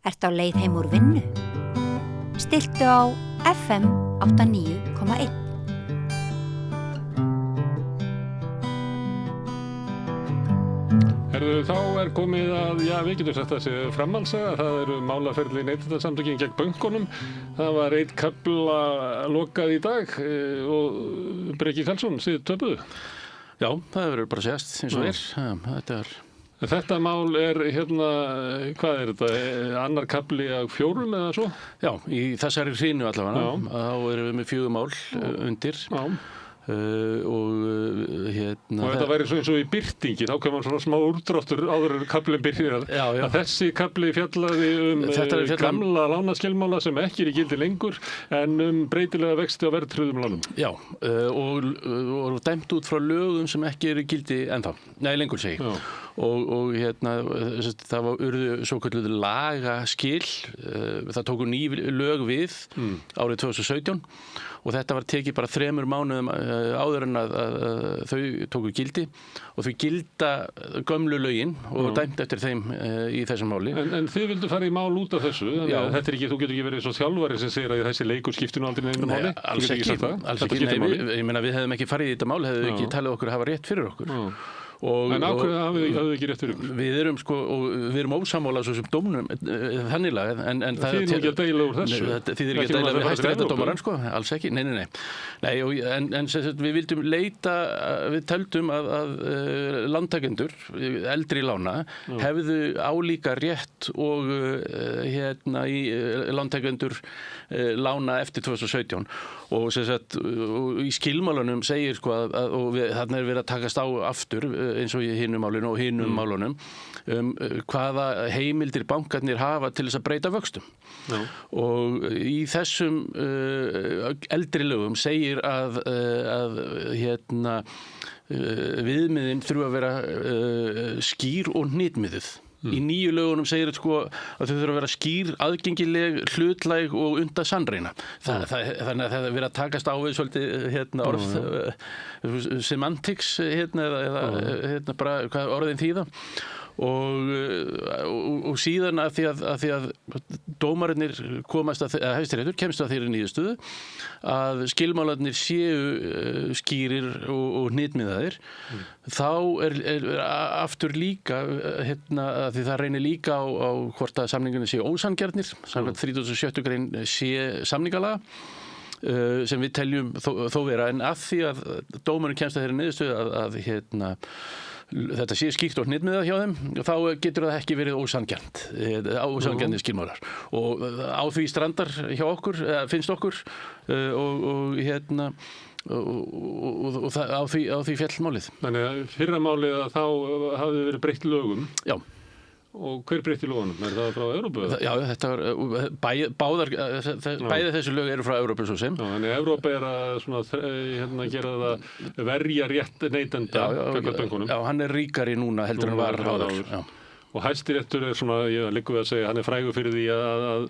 Ertu á leið heim úr vinnu? Stilltu á FM 89,1. Þá komið að, við getum sagt þessi framhaldssaga, það eru málaferli Neytendasamtökin gegn bönkunum. Það var einn kafla lokað í dag og Breki Karlsson, þið töpuðu. Já, það verður bara sést eins og Þetta mál hvað er þetta, annar kafli af 4 eða svo? Já, í þessari hrínu allavega, þá erum við með 4 mál undir. Já. Og þetta væri svo eins og í birtingi, þá kemur svona smá úrdráttur áður en kaflinn byrjar að þessi kafli fjallaði gamla lánaskilmála sem ekki er í gildi lengur en breytilega vexti á verðtryggðum lánum. Já, og dæmt út frá lögum sem ekki er í gildi ennþá, lengur segi ég. Og það var urðu svokölluð lagaskil, það tóku ný lög við árið 2017 og þetta var tekið bara 3 mánuðum áður en að þau tóku gildi og þau gilda gömlu lögin og dæmt eftir þeim í þessum máli. En þið vildu fara í mál út af þessu, þannig að þetta er ekki, þú getur ekki verið svo þjálfari sem segir að þessi leikur skiptir nú aldrei neinu máli? Nei, alls ekki, ég meina við hefðum ekki farið í þetta mál, hefðum ekki talið okkur að hafa rétt fyrir okkur. En ákveðu hafið þið ekki rétt fyrir? Við erum ósammála svo sem dómnum þannig lagað en það þýðir ekki að deila úr þessu. Þýðir ekki að deila við hæstaréttardómarann alls ekki, nei. En við vildum leita, við töldum að lántakendur eldri lána hefðu álíka rétt og í lántakendur lána eftir 2017 og í skilmálunum segir og þarna er verið að takast á aftur eins og í hinum málunum og hinum málunum hvaða heimildir bankarnir hafa til þess að breyta vöxtum. Og í þessum eldri lögum segir að viðmiðin þurfa að vera skýr og hnitmiðuð. Í nýju lögunum segir að þau þurfa að vera skýr, aðgengileg, hlutlæg og unnt að sannreyna. Þannig að það er verið að takast á við svolítið orð semantics eða bara hvað orðin þýða. Og síðan að því að dómararnir Hæstiréttur kemst að þeirri niðurstöðu að skilmálarnir séu skýrir og hnitmiðaðir þá er aftur líka að því það reynir líka á hvort að samningarnir séu ósanngjarnir samkvæmt 37. grein sé samningalaga sem við teljum þó vera en að því að dómarinn kemst að þeirri niðurstöðu að þetta sé skýrt og hnitmiðað hjá þeim þá getur það ekki verið ósanngjarnir skilmálar og á því strandar hjá okkur finnst okkur og á því féll málið. Þannig að fyrra málið að þá hafði verið breytt lögum. Já. Og hver breytti lögunum? Er það frá Evrópu? Já, þetta var bæði þessu lög eru frá Evrópu svo sem. Já, þannig að Evrópa er að gera það verja rétt neytenda gagnvart bönkunum. Já, hann er ríkari núna heldur en var áður. Já. Og Hæstiréttur er ég liggur við að segja, hann er frægur fyrir því að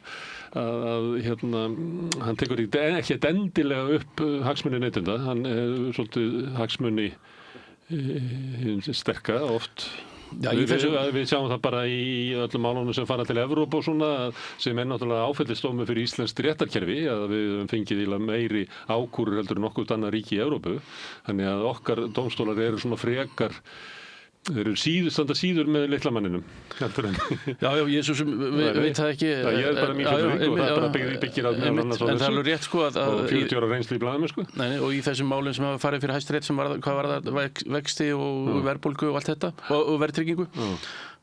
hann tekur ekki endilega upp hagsmuni neytenda, hann er svolítið hagsmuni sterka oft. Já, við sjáum það bara í öllum málunum sem fara til Evrópu og svona sem er náttúrulega áfellisdómur fyrir íslenskt réttarkerfi að við höfum fengið meiri ákúrur heldur en nokkurt annað ríki í Evrópu þannig að okkar dómstólar eru svona frekar þeir eru standa síður með litla manninum Já, ég svo sem veit það ekki ég er bara mín fullering og það er bara byggir að meðal annars á þessu það er rétt og 40 ára reynslu í blaðinu og í þessum málum sem hafa farið fyrir Hæstarétt sem hvað var það vexti og verðbólgu og allt þetta og verðtryggingu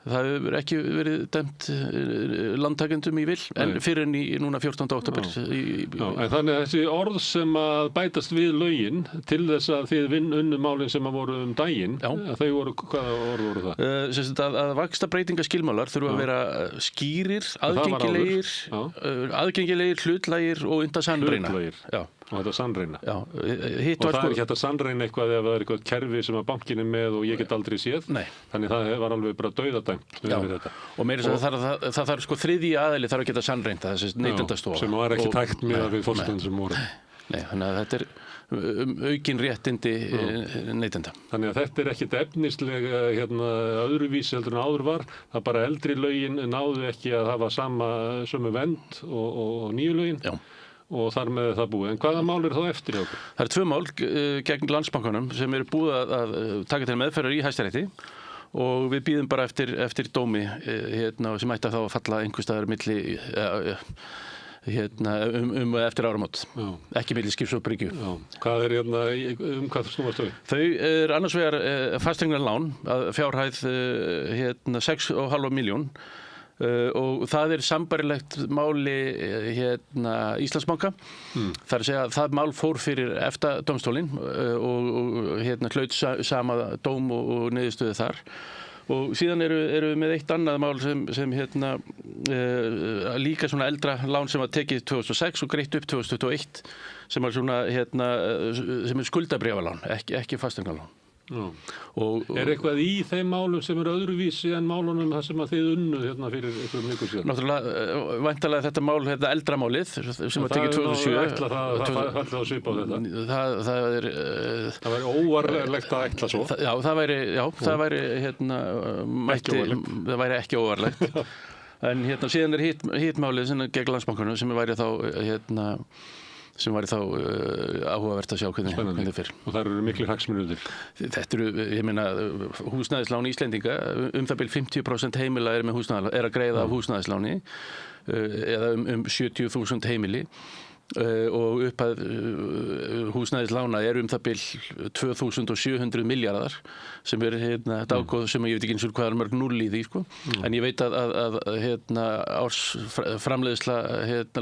það hefur ekki verið dæmt lántakendum í vil en fyrir en í núna 14. október en þannig að þessi orð sem að bætast við lögin til þess að þið unnu málin sem að voru daginn að þau voru, hvaða orð voru það? Að vaxtabreytingaskilmálar þurfa að vera skýrir, aðgengilegir, hlutlægir og unnt að sannreyna og þetta sannreyna og það er ekki hægt að sannreyna eitthvað ef það er eitthvað kerfi sem að bankin er með og ég get aldrei séð þannig það var alveg bara dauðadæmt og meira það þarf þriðji aðili þarf að geta sannreynda þessi Neytendastofa sem var ekki tækt með við fórstæðin sem voru þannig að aukin réttindi neytenda. Þannig að þetta ekkert efnislega öðruvísi heldur en áður var. Það bara eldri lögin náðu ekki að hafa sömu vernd og nýju lögin. Já. Og þar með það búið. En hvaða mál þá eftir hjá okkur? Það 2 mál gegn Landsbankanum sem eru búið að taka til meðferðar í Hæstarétti og við bíðum bara eftir dómi sem ætti þá að falla einhvers staðar milli eftir áramót. Já. Ekki milli Skips og Bryggju. Já. Hvað hvað snúast þau? Þau annars vegar fasteignalán að fjárhæð 6,5 milljón. Og það sambarilegt máli Íslandsbanka. Það að segja að það mál fór fyrir EFTA-dómstólinn og hlaut sama dóm og niðurstöðu þar. Og síðan eru við með eitt annað mál sem líka svona eldra lán sem var tekið 2006 og greitt upp 2021 sem svona sem skuldabréfalán, ekki fasteignalán. Eitthvað í þeim málum sem öðruvísi en málunum það sem að þið unnu fyrir einhverjum vikum síðan? Náttúrulega, væntanlega þetta mál, eldra málið sem var tekið 2007. Það ætla að svipa á þetta. Það væri óvarlegt að ætla svo. Það væri ekki óvarlegt. En síðan hitt málið gegn Landsbankanum sem væri þá áhugavert að sjá hvernig það fer. Og það eru miklir hagsmunir. Þetta eru, húsnæðislán Íslendinga, það bil 50% heimila með húsnæðislán, að greiða af húsnæðisláni eða 70.000 heimili og upphæð húsnæðislána það bil 2.700 milljarðar sem þetta ágóð sem ég veit ekki eins og hvað mörg null í því en ég veit að ársframleiðsla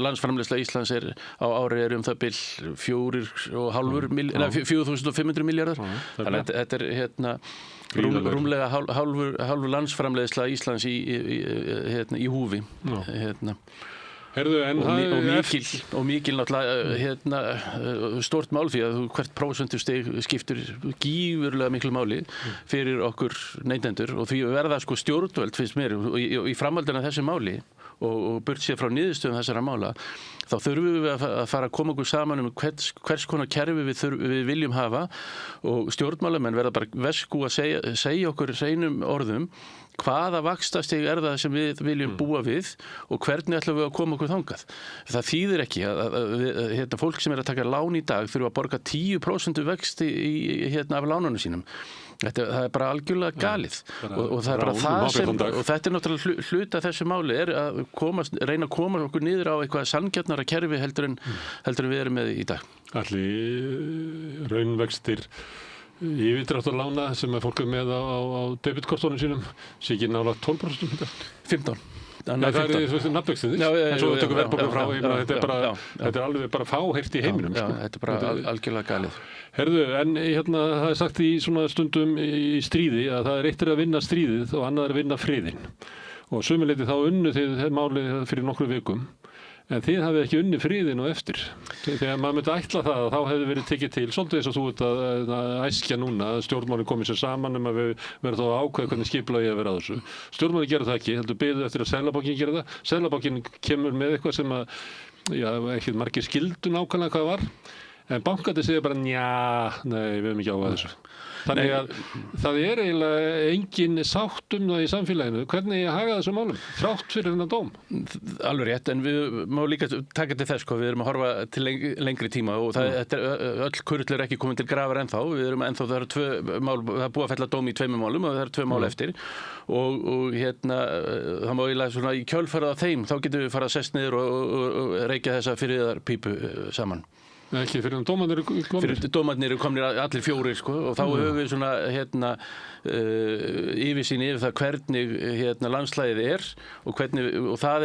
landsframleiðsla Íslands á ári það bil 4.500 milljarðar þannig að þetta rúmlega hálfur landsframleiðsla Íslands í húfi Herðu, og mikil náttúrulega stort mál því að hvert prósentustig skiptir gífurlega miklu máli fyrir okkur neytendur og því verða stjórnvöld finnst mér og í framhaldinu af þessu máli og burt sér frá niðurstöðum þessara mála þá þurfum við að fara að koma okkur saman hvers konar kerfi við viljum hafa og stjórnmálamenn verða bara vesku að segja okkur hreinum orðum hvaða vaxtastig það sem við viljum búa við og hvernig ætlum við að koma okkur þangað. Það þýðir ekki að fólk sem að taka lán í dag þurfa að borga 10% vexti af lánunum sínum. Það bara algjörlega galið og það bara það sem og þetta náttúrulega hluta þessu máli að reyna að koma okkur niður á eitthvað sanngjarnara kerfi heldur en við erum með í dag. Allir raunvextir yfirdráttarlána sem fólk með á debitkortunum sínum sé ekki nálega 12%? 15%. Það nafnvextið en svo tökum verðbólgu frá þetta alveg bara fáheyrt í heiminum. Þetta bara algjörlega galið. Herðu, en það sagt í svona stundum í stríði að það eitt að vinna stríðið og annað að vinna friðinn og sömuleyti þá unnu þið málið fyrir nokkru vikum en þið hafið ekki unni friðinn og eftir þegar maður myndi ætla það þá hefði verið tekið til svolítið eins og þú ert að æskja núna að stjórnmálin komið sér saman að við verðum þá að ákveða hvernig skipulagi að vera að þessu. Stjórnmálin gera það ekki, heldur biðu eftir að Seðlabankinn gera það. Seðlabankinn kemur með eitthvað sem ekki margir skildu nákvæmlega hvað var en bankarnir segja bara nei, við höfum ekki áhuga þessu. Þannig að það eiginlega engin sátt það í samfélaginu. Hvernig ég haga þessum málum? Þrátt fyrir þennan dóm? Alveg rétt, en við má líka taka til þess við erum að horfa til lengri tíma og öll kurl ekki komin til grafar ennþá. Við erum ennþá, það eru 2 mál, það búið að fella dóm í 2 málum og það eru 2 mál eftir og það má eiginlega svona í kjölfarið af þeim, þá getum við fara að sest niður og reykja þessa friðarpípu saman. Ekki fyrir dómarnir eru komnir? Fyrir dómarnir eru komnir allir 4 og þá höfum við svona yfirsýn yfir það hvernig landslægið og hvernig og þá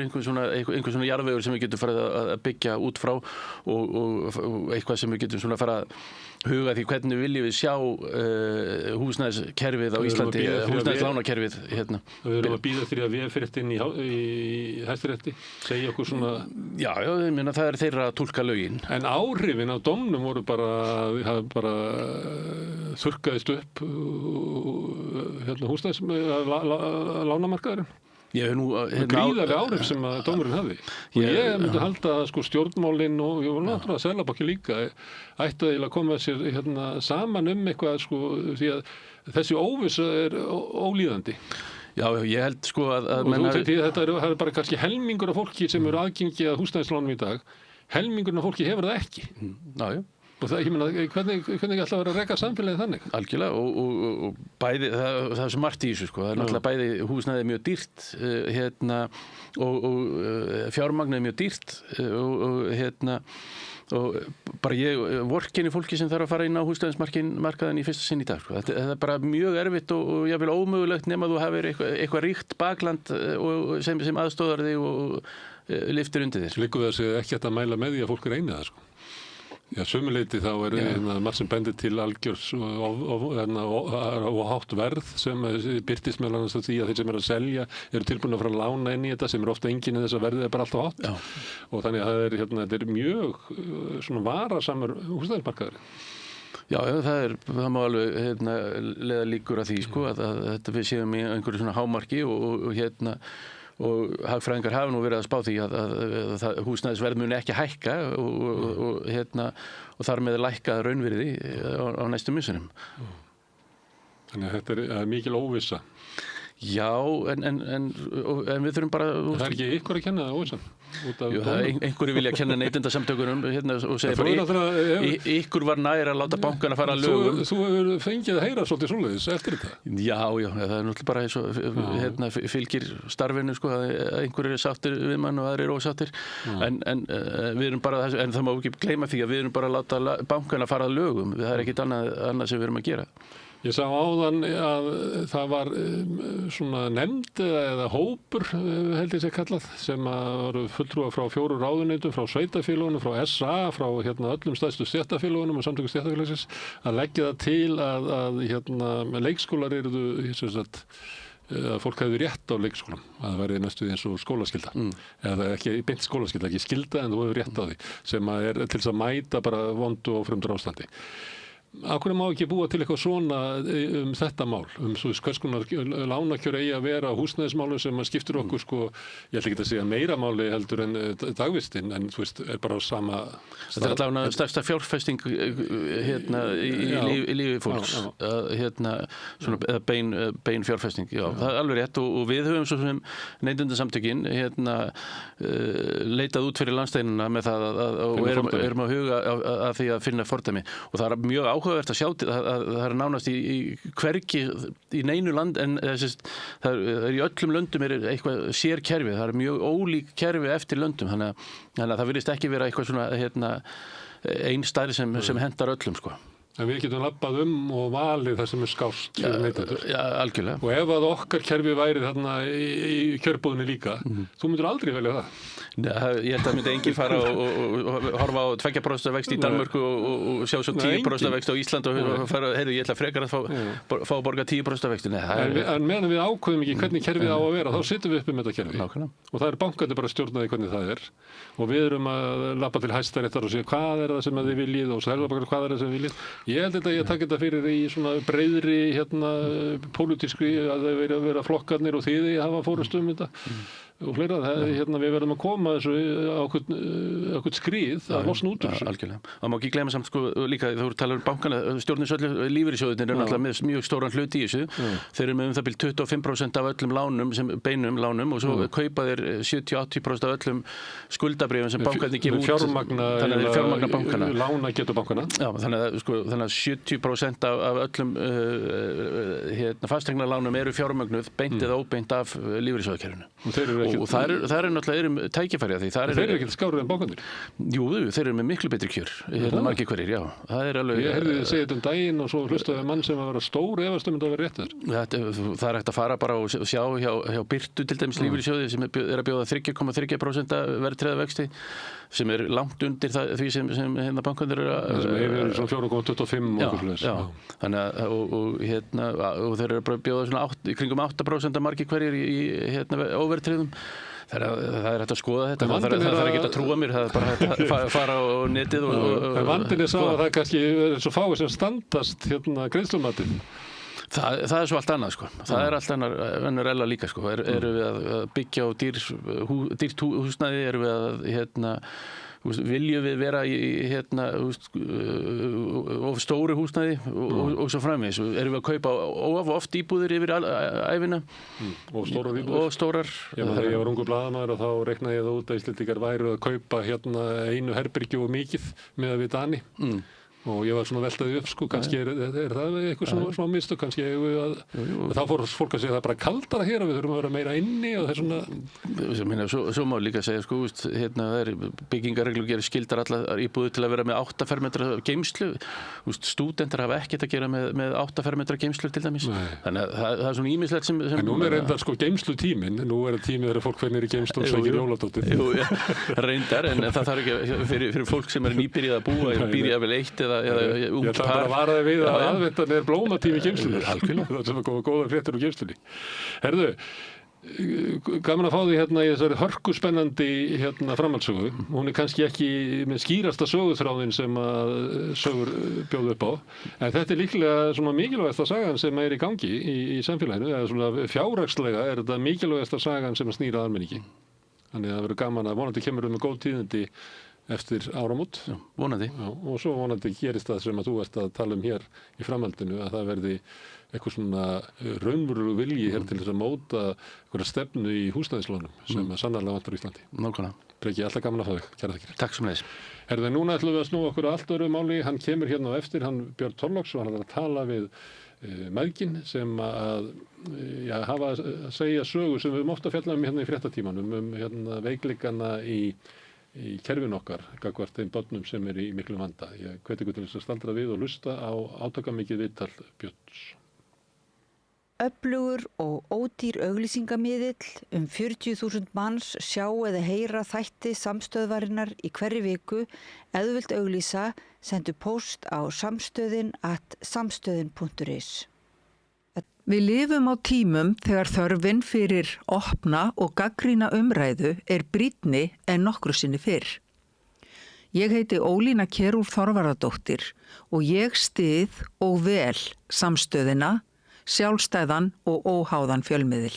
einhver svona jarðvegur sem við getum farið að byggja út frá og eitthvað sem við getum svona farið að huga því hvernig viljum við sjá húsnæðiskerfið á Íslandi, húsnæðislánakerfið Við erum að bíða því að við fyrir inn í Hæstarétti, segja okkur svona Já, ég meina það er þeirra að túlka lögin. En áhrifin af dómnum voru bara þurrkaðist upp húsnæðis lánamarkaðurinn gríðarlega áhrif sem að dómurinn hafi. Og ég myndi halda að sko stjórnmálin og náttúrulega Seðlabanki líka ættu eiginlega að koma sér saman eitthvað sko, því að þessi óvissa ólíðandi. Já, ég held sko að þetta er bara kannski helmingur af fólki sem eru aðgengi að húsnæðislánum í dag. Helmingurinn af fólki hefur það ekki. Já. Og það, ég meina, hvernig ætla að vera að reka samfélagið þannig? Algjörlega og bæði, það er svo margt í þessu sko, það er náttúrulega bæði húsnæðið mjög dýrt og fjármagnið mjög dýrt og bara ég vorkenni fólki sem þarf að fara inn á húsnæðismarkaðinn í fyrsta sinn í dag sko. Þetta er bara mjög erfitt og jafnvel ómögulegt nema þú hafir eitthvað ríkt bakland sem aðstóðar þig og lyftir undir þér. Liggur það sig ekki að mæla með því að fólk er einið það sko? Já, sömuleyti þá margt sem bendir til algjörs og hátt verð sem birtist meðal annars því að þeir sem eru að selja eru tilbúin að fara að lána inn í þetta sem er ofta enginn en þess að verðið er bara alltaf hátt. Já. Og þannig að þetta er mjög svona varasamur húsnæðismarkaður. Já, það má alveg leiða líkur að því sko að þetta við séum í einhverju svona hámarki og hagfræðingar hafa nú verið að spá því að húsnæðisverð muni ekki hækka og þar með lækka raunvirði á næstu missunum. Þannig að þetta er mikil óvissa. Já, en við þurfum bara... Það er ekki ykkur að kenna það óvissan? Jú, einhverju vilja kenna neytendasamtökunum og segja bara ykkur var nær að láta bankana fara að lögum. Þú hefur fengið að heyra svolítið svoleiðis eftir þetta? Já, það er náttúrulega bara eins og fylgir starfinu sko, að einhverju er sáttir við mann og aðrir ósáttir. En við erum bara, en það má ekki gleyma því að við erum bara að láta bankana fara að lögum. Það er ekkit annað sem við erum að gera. Ég sá áðan að það var svona nefnd eða hópur, held ég sé kallað, sem var fulltrúa frá 4 ráðuneytum, frá sveitafélagunum, frá SA, frá öllum stærstu stéttarfélagunum og samtökum stéttarfélagsins, að leggja það til að leikskólar eruðu, að fólk hefði rétt á leikskólam, að það væri næstu eins og skólaskylda. Eða ekki beint skólaskylda, ekki skylda, en þú hefur rétt á því, sem er til þess að mæta bara vondu og fremdur ástandi. Af hverju má ekki búa til eitthvað svona þetta mál, hvers konar lánakjör eigi að vera húsnæðismálum sem skiptir okkur sko, ég ætla ekki að segja meira máli heldur en dagvistin, en þú veist, er bara á sama stað. Þetta er allavega stærsta fjárfesting í lífi fólks, svona bein fjárfesting, já, það er alveg rétt og við höfum svo sem neytendasamtökin leitað út fyrir landsteinina með það og erum að huga að því að finna fordæmi og það er mjög áhugavert að sjá að það er nánast í hvergi í neinu land en það er í öllum löndum er eitthvað sér kerfi, það er mjög ólík kerfi eftir löndum þannig að það virðist ekki vera eitthvað svona ein stærð sem hentar öllum sko. En við getum labbað og valið það sem er skást fyrir neytendur. Já, algjörlega. Og ef að okkar kerfi væri þarna í kjörbúðinni líka, þú myndir aldrei velja það. Nei, ég held að myndi enginn fara og horfa á 2% vexti í Danmörku og sjá svo 10% vexti á Ísland og fara, ég ætla frekar að fá að borga 10% vexti. En meðan við ákveðum ekki hvernig kerfið á að vera, þá sittum við uppi með þetta kerfi. Nákvæmlega. Og það er bankandi bara stjórnaði hvernig það er. Og við erum að labba til Hæstaréttar og segja hvað er það sem þið viljið og Seðlabankar hvað er það sem þið viljið. Ég held að ég taka þetta fyrir í svona breiðri pólitískri að það vera flokkarnir og þið hafa fórustu þetta og fleira. Við verðum að koma þessu ákveðn skrið að losna út úr þessu. Algjörlega. Það má ekki gleyma samt sko líka þú talar bankana, stjórnisöldu lífeyrissjóðirnir er náttúrulega með mjög stóran hlut í þessu. Þeir eru með það bil 25% af öllum lánum sem beinum lánum og svo kaupa þeir 70-80% af öllum skuldabrifum sem bankarnir gefa út. Fjármagna bankana. Lána getur bankana. Já, þannig að 70% af öllum fasteignalánum eru fjármögnuð beint eða óbeint af lífeyrissjóðakerfinu. Og það er náttúrulega tækifæri að því. Þeir eru ekkert skárið en bankarnir? Jú, þeir eru með miklu betri kjör. Margir hverjir, já. Það er alveg... Ég heyrði þið segja þetta daginn og svo hlustaði mann sem að vera stór efast myndi að vera rétt þar. Það er hægt að fara bara og sjá hjá Birtu til dæmis lífeyrissjóði sem er að bjóða 3,3% verðtryggða vexti sem er langt undir því sem bankarnir eru að... Það sem hefur svona 4,25 Já. Þannig og þeir eru að bjóða svona kringum 8% margir hverjir í óverðtryggðum. Það er hægt að skoða þetta, það er ekki að trúa mér, það er bara hægt að fara á netið og... Vandinn er sá að það kannski er svo fáið sem standast greiðslumatinn. Það svo allt annað sko. Það allt önnur ella líka sko. Erum við að byggja á dýrt húsnæði, erum við að viljum við vera í of stóru húsnæði og svo framvegis. Erum við að kaupa oft íbúðir yfir ævina og stórar íbúðir. Og stórar. Þegar ég var ungur blaðamaður og þá reiknaði ég það út að Íslendingar væru að kaupa einu herbergi og mikið með að við Dani. Og ég var svona veltaði upp sko, kannski er það eitthvað svona smá mistök, kannski þá fór fólk að segja það bara kaldara hér og við þurfum að vera meira inni og það svona. Svo má líka segja sko, það byggingarreglur gerir skildar allar íbúðir til að vera með 8 fermetra geymslu. Stúdentar hafa ekkert að gera með 8 fermetra geymslu til dæmis. Þannig að það er svona ýmislegt sem en nú reyndar sko geymslutíminn, nú tími þegar fólk fennir í geymslu og sækir jóladótið. Reyndar, en það þarf ekki fyrir fólk sem nýbyrjað að búa, býr jafnvel eitt eða ég ætla bara að vara þig við að aðvendan er blómatími geymslunni. Það sem að koma góða fréttir úr geymslunni. Herðu, gaman að fá því í þessari hörkuspennandi framhaldssögu. Hún er kannski ekki með skýrasta söguþráðin sem að sögur bjóðu upp á, en þetta er líklega svona mikilvægasta sagan sem er í gangi í samfélaginu, eða svona fjárhagslega er þetta mikilvægasta sagan sem að snýra almenningi. Þannig að það verður gaman að vonandi kemur með góð tíðindi eftir áramót. Já, vonandi. Já, og svo vonandi gerist það sem að þú ert að tala hér í framhaldinu, að það verði eitthvað svona raunverulegur vilji hér til þess að móta einhverja stefnu í húsnæðislánum sem sannarlega vantar í Íslandi. Nákvæmlega. Breki, alltaf gaman að fá þig. Kærar þakkir. Takk sömuleiðis. Herðu, núna ætlum við að snúa okkur allt öðru máli. Hann kemur hérna á eftir, hann Björn Thorlaksson, hann er að tala við mæðgin sem að hafa að segja sögu sem við höfum ofta fjallað hérna í fréttatímanum veikleikana í kerfinu okkar gagnvart þeim börnum sem í miklum vanda. Ég hveti ykkur til þess að staldra við og hlusta á átakamikið viðtal Björns. Öflugur og ódýr auglýsingamiðill 40.000 manns sjá eða heyra þætti samstöðvarinnar í hverri viku. Ef þú vilt auglýsa, sendu póst á samstöðin@samstöðin.is. Við lifum á tímum þegar þörfin fyrir opna og gagnrýna umræðu brýnni en nokkru sinni fyrr. Ég heiti Ólína Kjerúlf Þorvarðardóttir og ég styð og vel samstöðina, sjálfstæðan og óháðan fjölmiðil.